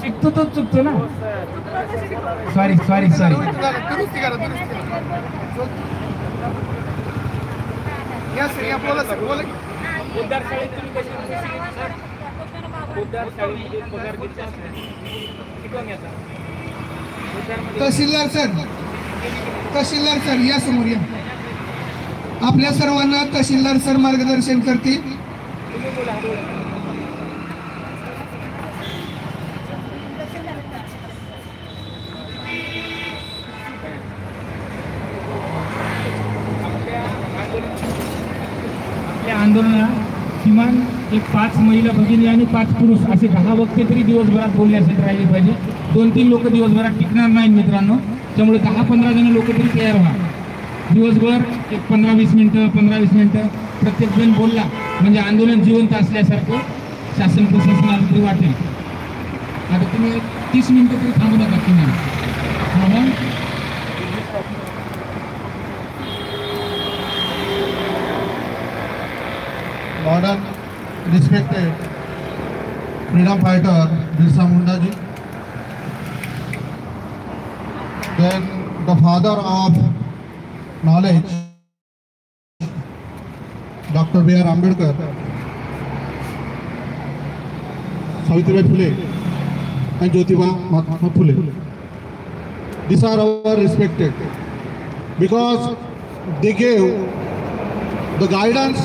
शिकतो तोच चुकतो ना. Sorry sorry sorry. Tehsildar sir, tehsildar sir या समोर या. आपल्या सर्वांना तहसीलदार सर मार्गदर्शन करतील. आंदोलनात किमान एक 5 महिला भगिनी आणि 5 पुरुष असे 10 वक्ते तरी दिवसभरात बोलण्यासाठी राहिले पाहिजे. 2-3 लोक दिवसभरात टिकणार नाहीत मित्रांनो. त्यामुळे 10-15 जण लोक तरी तयार व्हा. दिवसभर एक 15-20 मिनिटं प्रत्येक जण बोलला म्हणजे आंदोलन जिवंत असल्यासारखं शासन प्रशासनाला तरी वाटेल. आता तुम्ही 30 मिनिटं तरी थांबू नका तुम्ही. Modern respected freedom fighter Birsa Munda ji, then the father of knowledge Dr. B.R. Ambedkar, Savitribai Phule and Jyotiba Mahatma Phule. These are our respected because they gave the guidance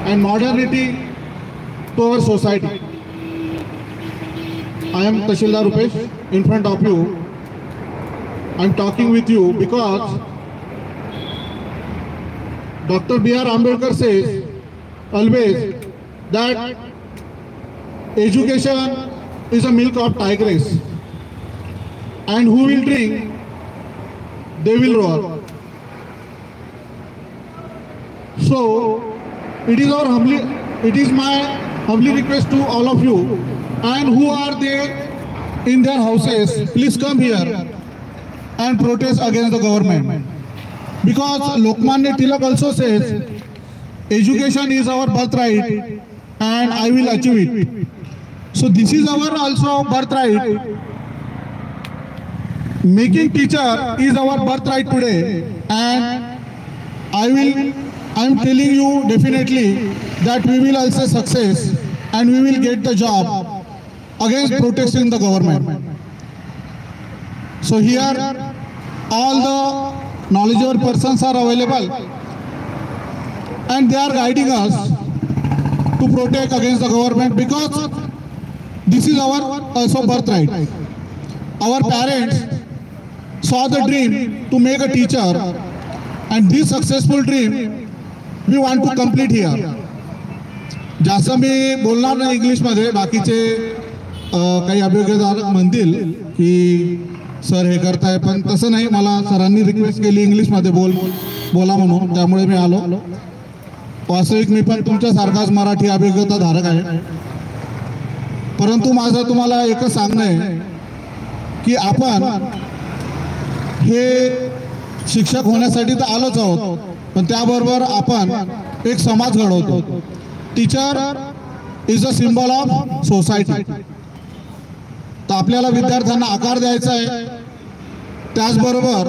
and modernity to our society. I am Tahsildar Rupesh in front of you. I am talking with you because Dr. B.R. Ambedkar says always that education is a milk of tigress, and who will drink, they will roar. So it is my humbly request to all of you, and who are there in their houses, please come here and protest against the government, because Lokmanya Tilak also says education is our birthright and I will achieve it. So this is our also birthright. Making teacher is our birthright today, and I am telling you definitely that we will also success and we will get the job against protesting the government. So here all the knowledgeable persons are available and they are guiding us to protest against the government, because this is our also birthright. Our parents saw the dream to make a teacher, and this successful dream we want to complete here. जास्त मी बोलणार नाही English मध्ये. बाकीचे काही अभियोजक म्हणतील की sir हे करताय, पण तसं नाही. मला सरांनी रिक्वेस्ट केली इंग्लिश मध्ये बोला म्हणून, त्यामुळे मी आलो. वास्तविक मी पण तुमच्यासारखाच मराठी अभियोजकता धारक आहे. परंतु माझं तुम्हाला एकच सांगणं आहे की आपण हे शिक्षक होण्यासाठी तर आलोच आहोत, पण त्याबरोबर आपण एक समाज घडवतो. Teacher is a symbol of society. तर आपल्याला विद्यार्थ्यांना आकार द्यायचा आहे, त्याचबरोबर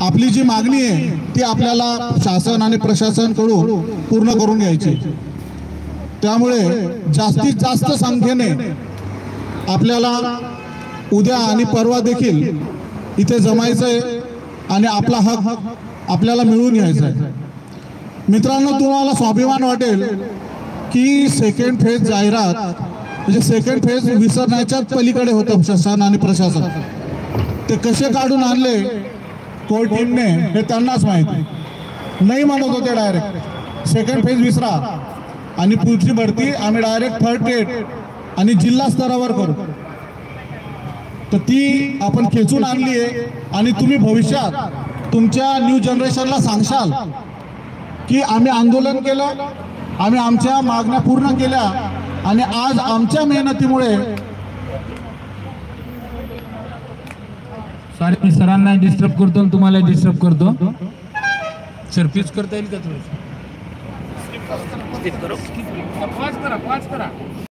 आपली जी मागणी आहे ती आपल्याला शासन आणि प्रशासनाकडून पूर्ण करून घ्यायची. त्यामुळे जास्तीत जास्त संख्येने आपल्याला उद्या आणि परवा देखील इथे जमायचं आहे आणि आपला हक आपल्याला मिळवून घ्यायचा आहे. मित्रांनो, तुम्हाला स्वाभिमान वाटेल की सेकंड फेज जाहिरात म्हणजे सेकंड फेज विसरण्याच्या पलीकडे होतं शासन आणि प्रशासन. ते कसे काढून आणले कोर टीमने हे त्यांनाच माहिती. नाही म्हणत होते डायरेक्ट सेकंड फेज विसरा आणि पुढची भरती आम्ही डायरेक्ट थर्ड ग्रेड आणि जिल्हा स्तरावर करू. तर ती आपण खेचून आणली आहे आणि तुम्ही भविष्यात तुमच्या न्यू जनरेशनला सांगशाल की आम्ही आंदोलन केलं, आम्ही आमच्या मागण्या पूर्ण केल्या आणि आज आमच्या मेहनतीमुळे. सॉरी, मी सरांना डिस्टर्ब करतो, तुम्हाला डिस्टर्ब करतो. सर पीच करता येईल का? थोडं पाच करा.